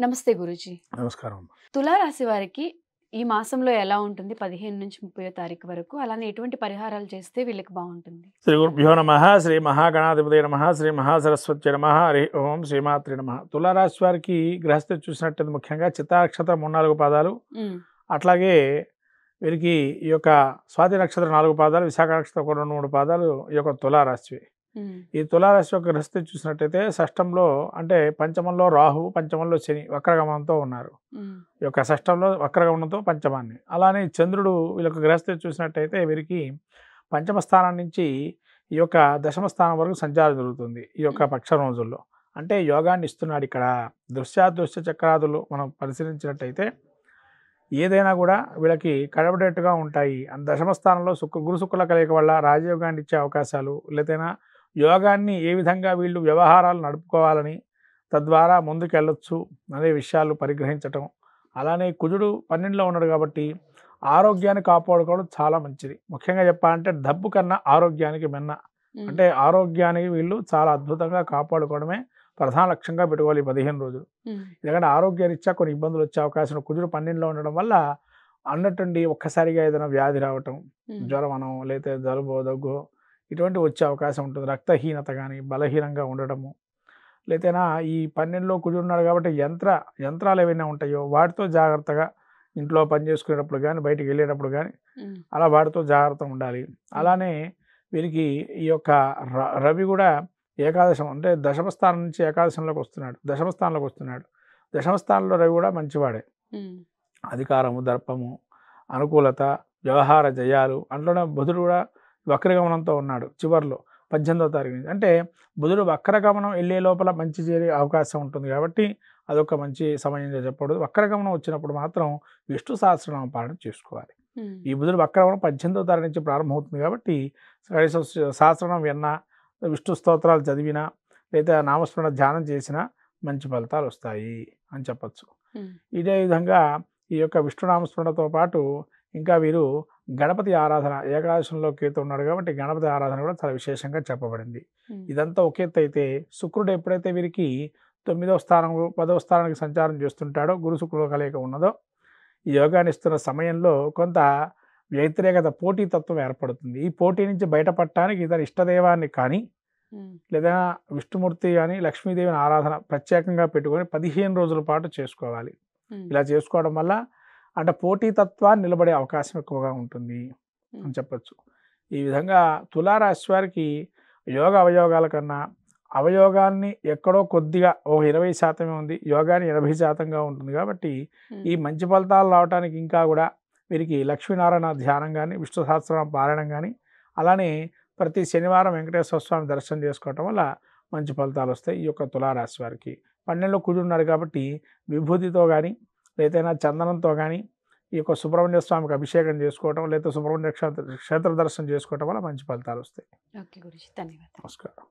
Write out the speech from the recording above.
నమస్తే గురూజీ. నమస్కారం. తులారాశి వారికి ఈ మాసంలో ఎలా ఉంటుంది? 15-30 తారీఖు వరకు. అలానే ఎటువంటి పరిహారాలు చేస్తే వీళ్ళకి బావుంటుంది? శ్రీ గురుభ్యో నమః. శ్రీ మహాగణాధిపతయే నమః. శ్రీ మహాసరస్వత్యై నమః. హరి ఓం శ్రీమాత్రే నమః. తులారాశి వారికి గ్రహస్థితి చూసినట్టయితే ముఖ్యంగా చిత్తా నక్షత్రం 3-4 పాదాలు, హ్మ్. అట్లాగే వీరికి ఈ యొక్క స్వాతి నక్షత్రం 4 పాదాలు, విశాఖ నక్షత్రం ఒక 2-3 పాదాలు ఈ యొక్క తులారాశివి. హ్మ్. ఈ తులారాశి యొక్క గ్రహస్థితి చూసినట్టయితే షష్టంలో అంటే పంచమంలో రాహు, పంచమంలో శని వక్రగమనంతో ఉన్నారు. హ్మ్. ఈ యొక్క షష్టంలో వక్రగమనంతో పంచమాన్ని. అలానే చంద్రుడు వీళ్ళకి గ్రహస్థితి చూసినట్టయితే వీరికి పంచమ స్థానం నుంచి ఈ యొక్క దశమ స్థానం వరకు సంచారం జరుగుతుంది ఈ యొక్క పక్ష రోజుల్లో. అంటే యోగాన్ని ఇస్తున్నాడు ఇక్కడ. దృశ్య చక్రాదులు మనం పరిశీలించినట్టయితే ఏదైనా కూడా వీళ్ళకి కడబడేట్టుగా ఉంటాయి. దశమ స్థానంలో గురు శుక్రుల కలయిక వల్ల రాజయోగాన్ని ఇచ్చే అవకాశాలు, లేదైనా యోగాన్ని ఏ విధంగా వీళ్ళు వ్యవహారాలు నడుపుకోవాలని తద్వారా ముందుకెళ్ళొచ్చు అనే విషయాలు పరిగ్రహించటం. అలానే కుజుడు 12లో ఉన్నాడు కాబట్టి ఆరోగ్యాన్ని కాపాడుకోవడం చాలా మంచిది. ముఖ్యంగా చెప్పాలంటే డబ్బు కన్నా ఆరోగ్యానికి మిన్న. అంటే ఆరోగ్యానికి వీళ్ళు చాలా అద్భుతంగా కాపాడుకోవడమే ప్రధాన లక్ష్యంగా పెట్టుకోవాలి ఈ 15 రోజులు. ఎందుకంటే ఆరోగ్యరీత్యా కొన్ని ఇబ్బందులు వచ్చే అవకాశం కుజుడు 12లో ఉండడం వల్ల అన్నట్టుండి ఒక్కసారిగా ఏదైనా వ్యాధి రావటం, జ్వరం అనో లేకపోతే జలుబో దగ్గు ఇటువంటివి వచ్చే అవకాశం ఉంటుంది. రక్తహీనత కానీ బలహీనంగా ఉండడము, లేతేనా ఈ 12లో కుజుడు ఉన్నాడు కాబట్టి యంత్రాలు ఏవైనా ఉంటాయో వాటితో జాగ్రత్తగా ఇంట్లో పని చేసుకునేటప్పుడు కానీ బయటికి వెళ్ళేటప్పుడు కానీ అలా వాటితో జాగ్రత్తగా ఉండాలి. అలానే వీరికి ఈ యొక్క రవి కూడా ఏకాదశం అంటే దశమ స్థానం నుంచి ఏకాదశంలోకి వస్తున్నాడు, దశమ స్థానంలోకి వస్తున్నాడు. దశమ స్థానంలో రవి కూడా మంచివాడే. అధికారము, దర్పము, అనుకూలత, వ్యవహార జయాలు. అందులోనే బుధుడు కూడా వక్రగమనంతో ఉన్నాడు చివరిలో 18వ తారీఖు నుంచి. అంటే బుధుడు వక్రగమనం వెళ్ళే లోపల మంచి చేరే అవకాశం ఉంటుంది కాబట్టి అదొక మంచి సమయంగా చెప్పకూడదు. వక్రగమనం వచ్చినప్పుడు మాత్రం విష్ణు సహస్రనామ పాలన చేసుకోవాలి. ఈ బుధుడు వక్రగమనం 18వ తారీఖు నుంచి ప్రారంభమవుతుంది కాబట్టి సహస్రనామం విన్నా, విష్ణు స్తోత్రాలు చదివినా, లేదా నామస్మరణ ధ్యానం చేసినా మంచి ఫలితాలు వస్తాయి అని చెప్పచ్చు. ఇదే విధంగా ఈ యొక్క విష్ణునామస్మరణతో పాటు ఇంకా వీరు గణపతి ఆరాధన, ఏకాదశంలో కేతు ఉన్నాడు కాబట్టి గణపతి ఆరాధన కూడా చాలా విశేషంగా చెప్పబడింది. ఇదంతా ఒక ఎత్తు అయితే శుక్రుడు ఎప్పుడైతే వీరికి 9వ స్థానం 10వ స్థానానికి సంచారం చేస్తుంటాడో, గురు శుక్రుల కలయిక ఉన్నదో, ఈ యోగాన్ని ఇస్తున్న సమయంలో కొంత వ్యతిరేకత, పోటీతత్వం ఏర్పడుతుంది. ఈ పోటీ నుంచి బయటపడటానికి ఇతర ఇష్టదైవాన్ని కానీ లేదా విష్ణుమూర్తి కానీ లక్ష్మీదేవిని ఆరాధన ప్రత్యేకంగా పెట్టుకొని 15 రోజుల పాటు చేసుకోవాలి. ఇలా చేసుకోవడం వల్ల అంటే పోటీతత్వాన్ని నిలబడే అవకాశం ఎక్కువగా ఉంటుంది అని చెప్పచ్చు. ఈ విధంగా తులారాశి వారికి యోగ అవయోగాల కన్నా అవయోగాన్ని ఎక్కడో కొద్దిగా ఒక 20% ఉంది, యోగాన్ని 80%గా ఉంటుంది. కాబట్టి ఈ మంచి ఫలితాలు రావడానికి ఇంకా కూడా వీరికి లక్ష్మీనారాయణ ధ్యానం కానీ, విష్ణు సహస్రనామ పారాయణం కానీ, అలానే ప్రతి శనివారం వెంకటేశ్వర స్వామి దర్శనం చేసుకోవటం వల్ల మంచి ఫలితాలు వస్తాయి ఈ యొక్క తులారాశి వారికి. 12లో కుజుడు ఉన్నాడు కాబట్టి విభూతితో కానీ లేదైనా చందనంతో కానీ ఈ యొక్క సుబ్రహ్మణ్య స్వామికి అభిషేకం చేసుకోవటం, లేదా సుబ్రహ్మణ్య క్షేత్ర దర్శనం చేసుకోవటం వల్ల మంచి ఫలితాలు వస్తాయి. ఓకే గురూజీ, ధన్యవాదాలు. నమస్కారం.